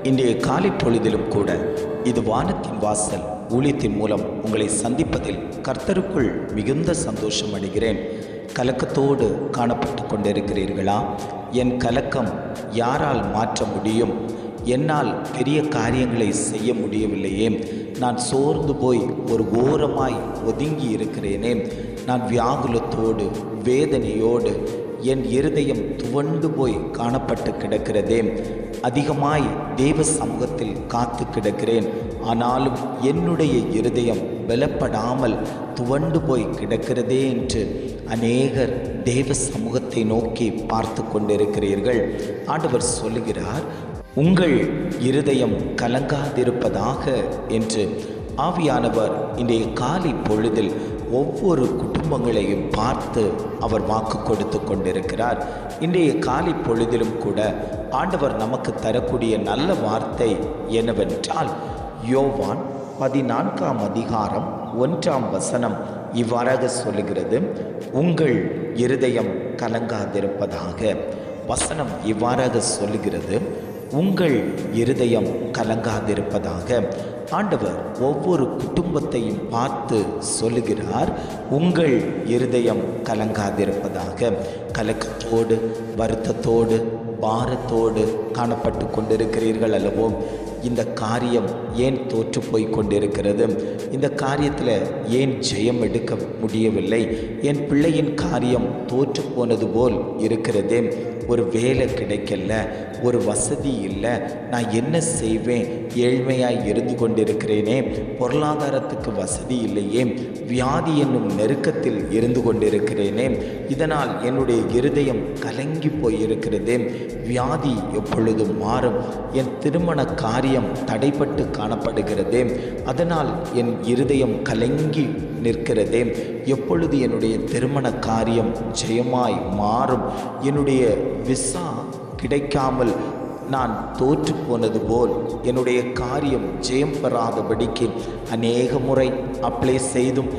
இன்றைய காலை பொழுதிலும் கூட இது வானத்தின் வாசல் ஊழியத்தின் மூலம் உங்களை சந்திப்பதில் கர்த்தருக்குள் மிகுந்த சந்தோஷம் அடைகிறேன். கலக்கத்தோடு காணப்பட்டு கொண்டிருக்கிறீர்களா? என் கலக்கம் யாரால் மாற்ற முடியும்? என்னால் பெரிய காரியங்களை செய்ய முடியவில்லையே. நான் சோர்ந்து போய் ஒரு ஓரமாய் ஒதுங்கி இருக்கிறேனே. நான் வியாகுலத்தோடு வேதனையோடு என் இருதயம் துவண்டு போய் காணப்பட்டு கிடக்கிறதே. அதிகமாய் தேவ சமூகத்தில் காத்து கிடக்கிறேன். ஆனாலும் என்னுடைய இருதயம் பலப்படாமல் துவண்டு போய் கிடக்கிறதே என்று அநேகர் தேவ சமூகத்தை நோக்கி பார்த்து கொண்டிருக்கிறீர்கள். ஆண்டவர் சொல்லுகிறார், உங்கள் இருதயம் கலங்காதிருப்பதாக என்று. ஆவியானவர் இன்றைய காலை பொழுதில் ஒவ்வொரு குடும்பங்களையும் பார்த்து அவர் வாக்கு கொடுத்து கொண்டிருக்கிறார். இன்றைய காலை பொழுதிலும் கூட ஆண்டவர் நமக்கு தரக்கூடிய நல்ல வார்த்தை என்னவென்றால், யோவான் 14ஆம் அதிகாரம் 1ஆம் வசனம் இவ்வாறாக சொல்லுகிறது, உங்கள் இருதயம் கலங்காதிருப்பதாக. வசனம் இவ்வாறாக சொல்லுகிறது, உங்கள் இருதயம் கலங்காதிருப்பதாக. ஆண்டவர் ஒவ்வொரு குடும்பத்தையும் பார்த்து சொல்லுகிறார், உங்கள் இருதயம் கலங்காதிருப்பதாக. கலக்கத்தோடு வருத்தத்தோடு பாரத்தோடு காணப்பட்டு கொண்டிருக்கிறீர்கள் அல்லவோ? இந்த காரியம் ஏன் தோற்று போய் கொண்டிருக்கிறது? இந்த காரியத்தில் ஏன் ஜெயம் எடுக்க முடியவில்லை? என் பிள்ளையின் காரியம் தோற்று போனது போல் இருக்கிறதே. ஒரு வேலை கிடைக்கல, ஒரு வசதி இல்லை, நான் என்ன செய்வேன்? ஏழ்மையாய் இருந்து கொண்டிருக்கிறேனே, பொருளாதாரத்துக்கு வசதி இல்லையே, வியாதி என்னும் நெருக்கத்தில் இருந்து கொண்டிருக்கிறேனே, இதனால் என்னுடைய இருதயம் கலங்கி போயிருக்கிறதே. வியாதி எப்பொழுதும் மாறும், என் திருமண காரியம் தடைப்பட்டு காணப்படுகிறதே, அதனால் என் இருதயம் கலங்கி நிற்கிறதே. எப்பொழுது என்னுடைய திருமண காரியம் ஜெயமாய் மாறும்? என்னுடைய விசா கிடைக்காமல் நான் தோற்று போனது போல் என்னுடைய காரியம் ஜெயம் பெறாதபடிக்கு அநேக முறை அப்ளை செய்தும்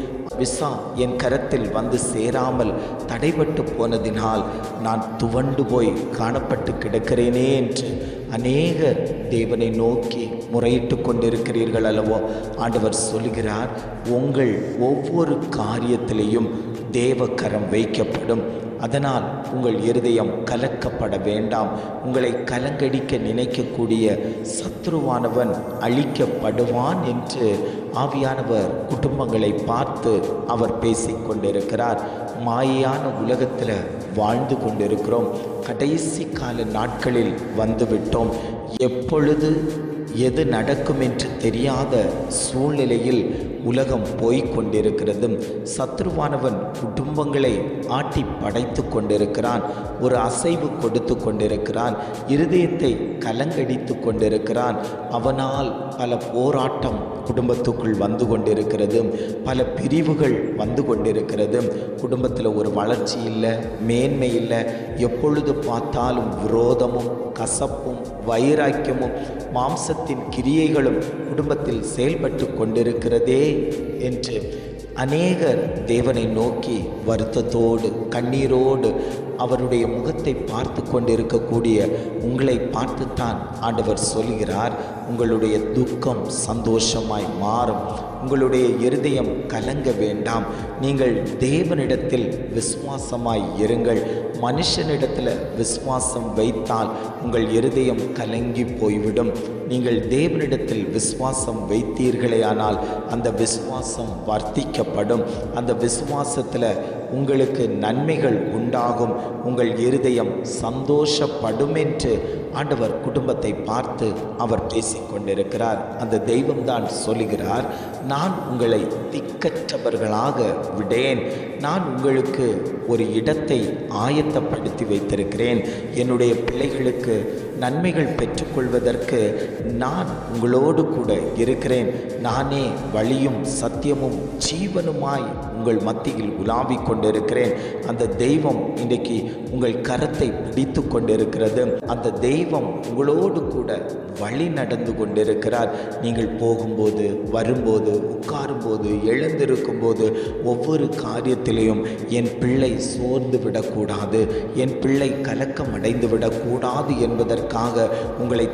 விசா என் கரத்தில் வந்து சேராமல் தடைபட்டு போனதினால் நான் துவண்டு போய் காணப்பட்டு கிடக்கிறேனே என்று அநேக தேவனை நோக்கி முறையிட்டு கொண்டிருக்கிறீர்கள் அல்லவோ? ஆண்டவர் சொல்கிறார், உங்கள் ஒவ்வொரு காரியத்திலேயும் தேவ கரம் வைக்கப்படும். அதனால் உங்கள் இருதயம் கலக்கப்பட வேண்டாம். உங்களை கலங்கடிக்க நினைக்கக்கூடிய சத்ருவானவன் அழிக்கப்படுவான் என்று ஆவியானவர் குடும்பங்களை பார்த்து அவர் பேசிக்கொண்டிருக்கிறார். மாயான உலகத்தில் வாழ்ந்து கொண்டிருக்கிறோம். கடைசி கால நாட்களில் வந்துவிட்டோம். எப்பொழுது எது நடக்கும் என்று தெரியாத சூழ்நிலையில் உலகம் போய்கொண்டிருக்கிறது. சத்ருவானவன் குடும்பங்களை ஆட்டி படைத்து கொண்டிருக்கிறான். ஒரு அசைவு கொடுத்து கொண்டிருக்கிறான். இருதயத்தை கலங்கடித்து கொண்டிருக்கிறான். அவனால் பல போராட்டம் குடும்பத்துக்குள் வந்து கொண்டிருக்கிறது. பல பிரிவுகள் வந்து கொண்டிருக்கிறது. குடும்பத்தில் ஒரு வளர்ச்சி இல்லை, மேன்மை இல்லை. எப்பொழுது பார்த்தாலும் விரோதமும் கசப்பும் வைராக்கியமும் மாம்சத்தின் கிரியைகளும் குடும்பத்தில் செயல்பட்டு கொண்டிருக்கிறதே என்று அநேகர் தேவனை நோக்கி வருத்தத்தோடு கண்ணீரோடு அவருடைய முகத்தை பார்த்து கொண்டிருக்கக்கூடிய உங்களை பார்த்துத்தான் ஆண்டவர் சொல்கிறார், உங்களுடைய துக்கம் சந்தோஷமாய் மாறும். உங்களுடைய இருதயம் கலங்க வேண்டாம். நீங்கள் தேவனிடத்தில் விசுவாசமாய் இருங்கள். மனுஷனிடத்தில் விசுவாசம் வைத்தால் உங்கள் இருதயம் கலங்கி போய்விடும். நீங்கள் தேவனிடத்தில் விசுவாசம் வைத்தீர்களேயானால் அந்த விசுவாசம் வர்த்திக்கப்படும். அந்த விசுவாசத்தில் உங்களுக்கு நன்மைகள் உண்டாகும். உங்கள் இருதயம் சந்தோஷப்படும் என்று ஆண்டவர் குடும்பத்தை பார்த்து அவர் பேசிக்கொண்டிருக்கிறார். அந்த தெய்வம்தான் சொல்லுகிறார், நான் உங்களை திக்கற்றவர்களாக விடேன். நான் உங்களுக்கு ஒரு இடத்தை ஆயத்தப்படுத்தி வைத்திருக்கிறேன். என்னுடைய பிள்ளைகளுக்கு நன்மைகள் பெற்றுக்கொள்வதற்கு நான் உங்களோடு கூட இருக்கிறேன். நானே வழியும் சத்தியமும் ஜீவனுமாய் உங்கள் மத்தியில் உலாவிக் கொண்டிருக்கிறேன். அந்த தெய்வம் இன்றைக்கு உங்கள் கரத்தை பிடித்து கொண்டிருக்கிறது. அந்த தெய்வம் உங்களோடு கூட வழி நடந்து கொண்டிருக்கிறார். நீங்கள் போகும்போது, வரும்போது, உட்காரும்போது, எழுந்திருக்கும் போது, ஒவ்வொரு காரியத்திலையும் என் பிள்ளை சோர்ந்து விடக்கூடாது, என் பிள்ளை கலக்கம் அடைந்து விடக்கூடாது என்பதற்கு பார்ப்பதற்காக உங்களை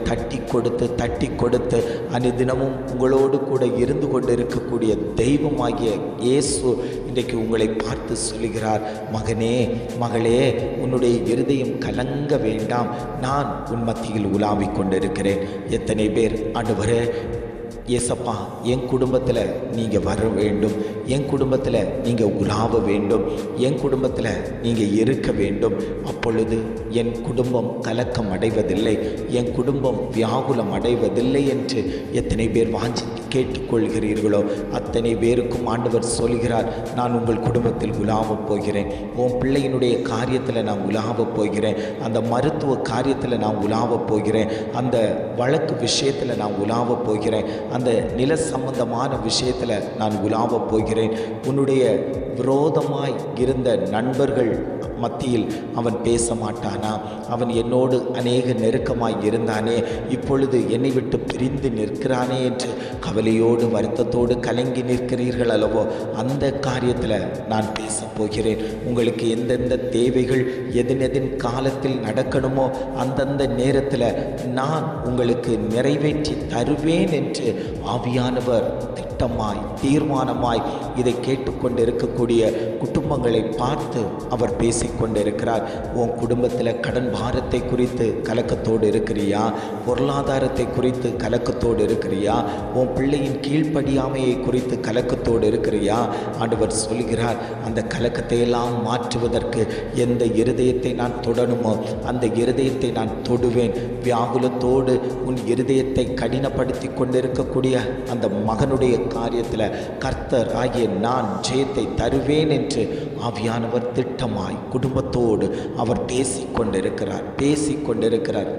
தட்டி கொடுத்து அனுதினமும் உங்களோடு கூட இருந்து கொண்டு இருக்கக்கூடிய தெய்வமாகிய இயேசு இன்றைக்கு உங்களை பார்த்து சொல்கிறார், மகனே மகளே, உன்னுடைய இருதயம் கலங்க வேண்டாம், நான் உன் மத்தியில் உலாவிக் கொண்டிருக்கிறேன். எத்தனை பேர் ஆண்டவரே, ஏசப்பா என் குடும்பத்தில் நீங்கள் வர வேண்டும், என் குடும்பத்தில் நீங்கள் உலாவ வேண்டும், என் குடும்பத்தில் நீங்கள் இருக்க வேண்டும், அப்பொழுது என் குடும்பம் கலக்கம் அடைவதில்லை, என் குடும்பம் வியாகுலம் அடைவதில்லை என்று எத்தனை பேர் வாஞ்சித்து கேட்டுக்கொள்கிறீர்களோ அத்தனை பேருக்கும் ஆண்டவர் சொல்கிறார், நான் உங்கள் குடும்பத்தில் உலாவப் போகிறேன், உன் பிள்ளையினுடைய காரியத்தில் நான் உலாவப் போகிறேன், அந்த மருத்துவ காரியத்தில் நான் உலாவப் போகிறேன், அந்த வழக்கு விஷயத்தில் நான் உலாவப் போகிறேன், அந்த நில சம்பந்தமான விஷயத்தில் நான் உலாவப் போகிறேன். உன்னுடைய விரோதமாய் இருந்த நண்பர்கள் மத்தியில் அவன் பேச மாட்டானா? அவன் என்னோடு அநேக நெருக்கமாய் இருந்தானே, இப்பொழுது என்னை விட்டு பிரிந்து நிற்கிறானே என்று கவலையோடு வருத்தத்தோடு கலங்கி நிற்கிறீர்கள் அல்லவோ? அந்த காரியத்தில் நான் பேசப் போகிறேன். உங்களுக்கு எந்தெந்த தேவைகள் எதின் காலத்தில் நடக்கணுமோ அந்தந்த நேரத்தில் நான் உங்களுக்கு நிறைவேற்றி தருவேன் என்று ஆவியானவர் திட்டமாய் தீர்மானமாய் இதை கேட்டுக்கொண்டு இருக்கக்கூடிய குடும்பங்களை பார்த்து அவர் பேசிக்கொண்டிருக்கிறார். உன் குடும்பத்தில் கடன் பாரத்தை குறித்து கலக்கத்தோடு இருக்கிறியா? பொருளாதாரத்தை குறித்து கலக்கத்தோடு இருக்கிறியா? உன் பிள்ளையின் கீழ்ப்படியாமையை குறித்து கலக்கத்தோடு இருக்கிறியா? ஆண்டவர் சொல்கிறார், அந்த கலக்கத்தை எல்லாம் மாற்றுவதற்கு எந்த இருதயத்தை நான் தொடணுமோ அந்த இருதயத்தை நான் தொடுவேன். வியாகுலத்தோடு உன் இருதயத்தை கடினப்படுத்தி கொண்டிருக்கக்கூடிய அந்த மகனுடைய காரியத்தில் கர்த்தர் ஆகிய நான் ஜெயத்தை தருவேன் என்று ஆவியானவர் திட்டமாய் குடும்பத்தோடு அவர் பேசிக்கொண்டிருக்கிறார்.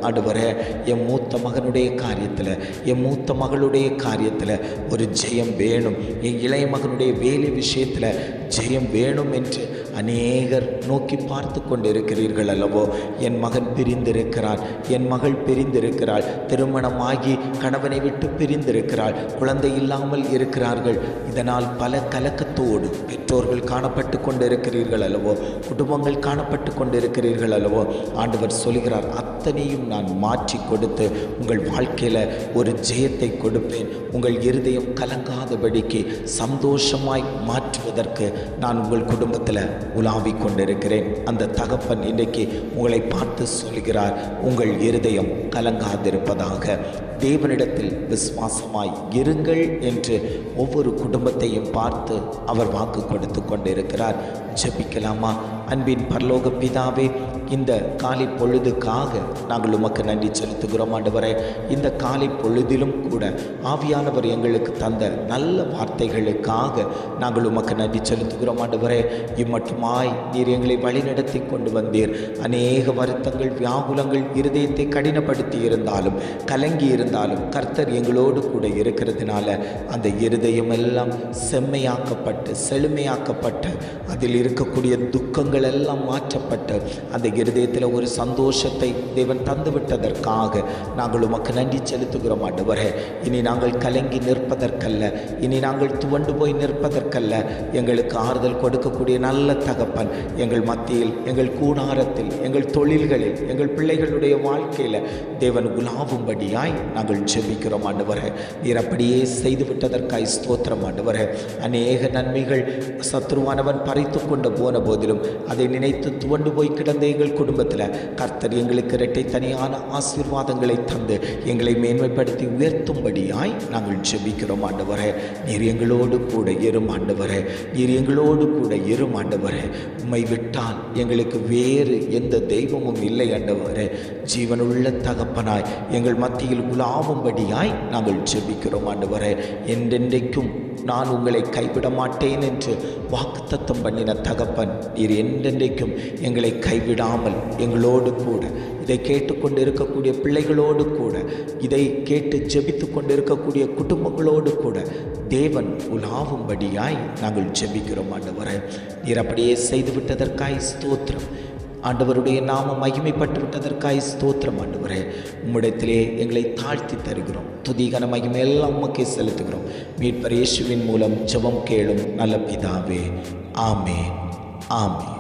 ஆண்டவரே, என் மூத்த மகனுடைய காரியத்தில், என் மூத்த மகளுடைய காரியத்தில் ஒரு ஜெயம் வேணும், என் இளைய மகனுடைய வேலை விஷயத்தில் ஜெயம் வேணும் என்று அநேகர் நோக்கி பார்த்து கொண்டிருக்கிறீர்கள் அல்லவோ? என் மகன் பிரிந்திருக்கிறான், என் மகள் பிரிந்திருக்கிறாள், திருமணமாகி கணவனை விட்டு பிரிந்திருக்கிறாள், குழந்தை இல்லாமல் இருக்கிறார்கள். இதனால் பல கலக்கத்தோடு பெற்றோர்கள் காணப்பட்டு கொண்டிருக்கிறீர்கள் அல்லவோ? குடும்பங்கள் காணப்பட்டு கொண்டிருக்கிறீர்கள் அல்லவோ? ஆண்டவர் சொல்கிறார், அத்தனையும் நான் மாற்றி கொடுத்து உங்கள் வாழ்க்கையில் ஒரு ஜெயத்தை கொடுப்பேன். உங்கள் இருதயம் கலங்காதபடிக்கு சந்தோஷமாய் மாற்றுவதற்கு நான் உங்கள் குடும்பத்தில் உலாவிக் கொண்டிருக்கிறேன். அந்த தகப்பன் இன்றைக்கு உங்களை பார்த்து சொல்கிறார், உங்கள் இருதயம் கலங்காதிருப்பதாக, தேவனிடத்தில் விசுவாசமாய் இருங்கள் என்று ஒவ்வொரு குடும்பத்தையும் பார்த்து அவர் வாக்கு கொடுத்து கொண்டிருக்கிறார். ஜெபிக்கலாமா? அன்பின் பரலோக பிதாவே, இந்த காலை பொழுதுக்காக நாங்கள் உமக்கு நன்றி செலுத்துகிறோம். ஆண்டவரே, இந்த காலை பொழுதிலும் கூட ஆவியானவர் எங்களுக்கு தந்த நல்ல வார்த்தைகளுக்காக நாங்கள் உமக்கு நன்றி செலுத்துகிறோம். ஆண்டவரே, இம்மட்டுமாய் நீர் எங்களை வழிநடத்தி கொண்டு வந்தீர். அநேக வருத்தங்கள், வியாகுலங்கள் இருதயத்தை கடினப்படுத்தி இருந்தாலும், கலங்கி இருந்தாலும் கர்த்தர் எங்களோடு கூட இருக்கிறதுனால அந்த இருதயம் எல்லாம் செம்மையாக்கப்பட்டு செழுமையாக்கப்பட்டு அதில் இருக்கக்கூடிய துக்கங்கள் எல்லாம் மாற்றப்பட்டு அந்த இருதயத்தில் ஒரு சந்தோஷத்தை தேவன் தந்துவிட்டதற்காக நாங்கள் உமக்கு நன்றி செலுத்துகிறோம். ஆண்டவரே, இனி நாங்கள் கலங்கி நிற்பதற்கல்ல, இனி நாங்கள் துவண்டு போய் நிற்பதற்கல்ல, எங்களுக்கு ஆறுதல் கொடுக்கக்கூடிய நல்ல தகப்பன் எங்கள் மத்தியில், எங்கள் கூடாரத்தில், எங்கள் தொழில்களில், எங்கள் பிள்ளைகளுடைய வாழ்க்கையில் தேவன் உலாவும்படியாய் நாங்கள் ஜெபிக்கிறோம். ஆண்டவரே, நீர் அப்படியே செய்துவிட்டதற்காய் ஸ்தோத்திரம். ஆண்டவரே, அநேக நன்மைகள் சத்ருவானவன் பறித்து கொண்டு போன போதிலும் அதை நினைத்து துவண்டு போய் கிடந்த எங்கள் குடும்பத்தில் கர்த்தர் எங்களுக்கு இரட்டை தனியான ஆசீர்வாதங்களை தந்து எங்களை மேன்மைப்படுத்தி உயர்த்தும்படியாய் நாங்கள் ஜெபிக்கிறோம். ஆண்டவரே, நீர் எங்களோடு கூட இரும். ஆண்டவரே, நீர் எங்களோடு கூட இரும். ஆண்டவரே, உம்மை விட்டால் எங்களுக்கு வேறு எந்த தெய்வமும் இல்லை. ஆண்டவரே, ஜீவனுள்ள தகப்பனாய் எங்கள் மத்தியில் உலாவும்படியாய் நாங்கள் ஜெபிக்கிறோம். ஆண்டவரே, என்றென்றைக்கும் நான் உங்களை கைவிட மாட்டேன் என்று வாக்குத்தத்தம் பண்ணின தகப்பன், நீர் என்றென்றைக்கும் எங்களை கைவிடாமல் எங்களோடு கூட, இதை கேட்டுக்கொண்டு இருக்கக்கூடிய பிள்ளைகளோடு கூட, இதை கேட்டு ஜெபித்து கொண்டு இருக்கக்கூடிய குடும்பங்களோடு கூட தேவன் உலாவும்படியாய் நாங்கள் ஜெபிக்கிறோம். ஆண்டவரே, நீர் அப்படியே செய்துவிட்டதற்காய் ஸ்தோத்திரம். ஆண்டவருடைய நாமம் மகிமைப்பட்டு விட்டதற்காய் ஸ்தோத்திரம். ஆண்டவரே, உம்மிடத்திலே எங்களை தாழ்த்தி தருகிறோம். துதிகன மகிமை எல்லாம் உமக்கே செலுத்துகிறோம். மீட்பர் இயேசுவின் மூலம் ஜெபம் கேளும் நல்ல பிதாவே. ஆமென், ஆமென்.